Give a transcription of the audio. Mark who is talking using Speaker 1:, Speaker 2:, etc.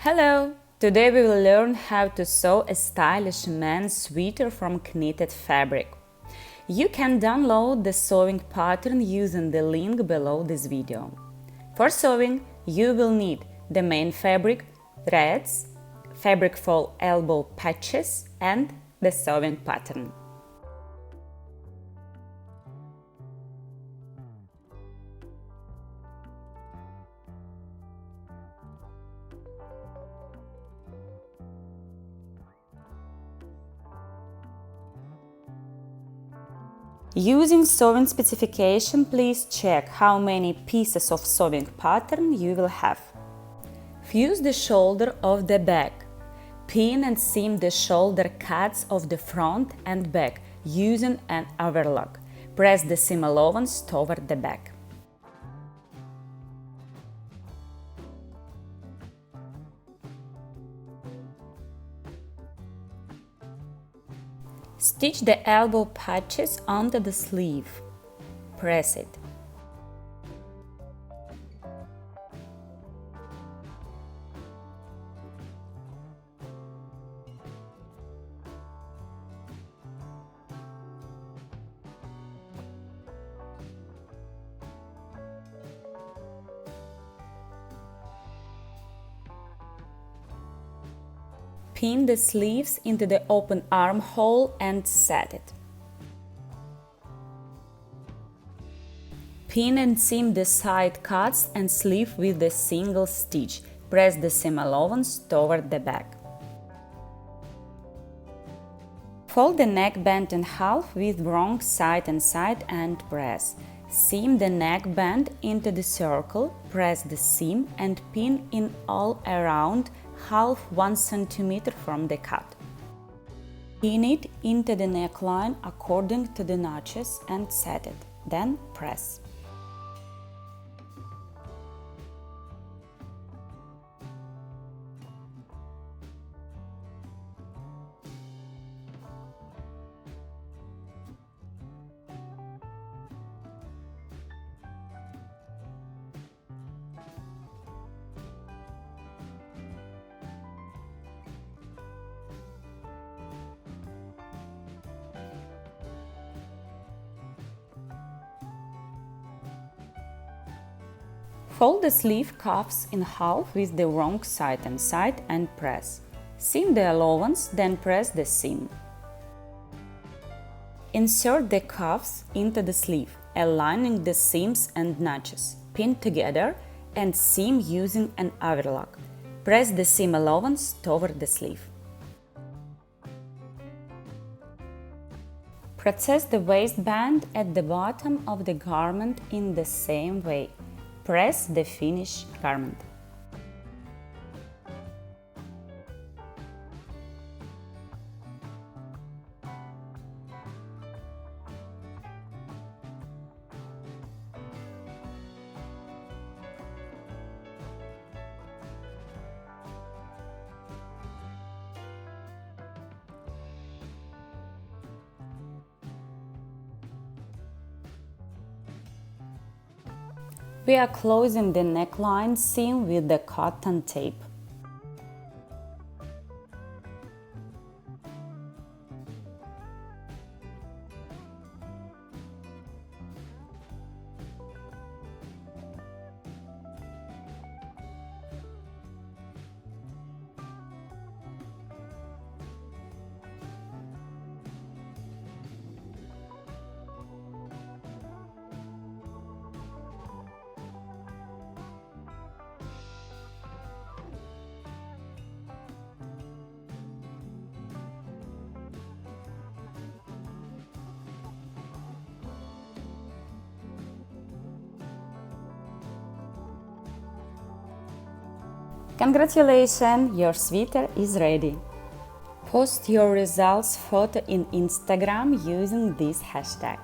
Speaker 1: Hello! Today we will learn how to sew a stylish men's sweater from knitted fabric. You can download the sewing pattern using the link below this video. For sewing, you will need the main fabric, threads, fabric for elbow patches and the sewing pattern. Using sewing specification, please check how many pieces of sewing pattern you will have. Fuse the shoulder of the bag. Pin and seam the shoulder cuts of the front and back using an overlock. Press the seam allowance toward the back. Stitch the elbow patches onto the sleeve. Press it. Pin the sleeves into the open armhole and set it. Pin and seam the side cuts and sleeve with a single stitch. Press the seam allowance toward the back. Fold the neckband in half with wrong side inside and press. Seam the neckband into the circle, press the seam and pin in all around half 1 cm from the cut. Pin it into the neckline according to the notches and set it, then press. Fold the sleeve cuffs in half with the wrong side inside and press. Seam the allowance, then press the seam. Insert the cuffs into the sleeve, aligning the seams and notches. Pin together and seam using an overlock. Press the seam allowance toward the sleeve. Process the waistband at the bottom of the garment in the same way. Press the finished garment. We are closing the neckline seam with the cotton tape. Congratulations, your sweater is ready! Post your results photo in Instagram using this hashtag.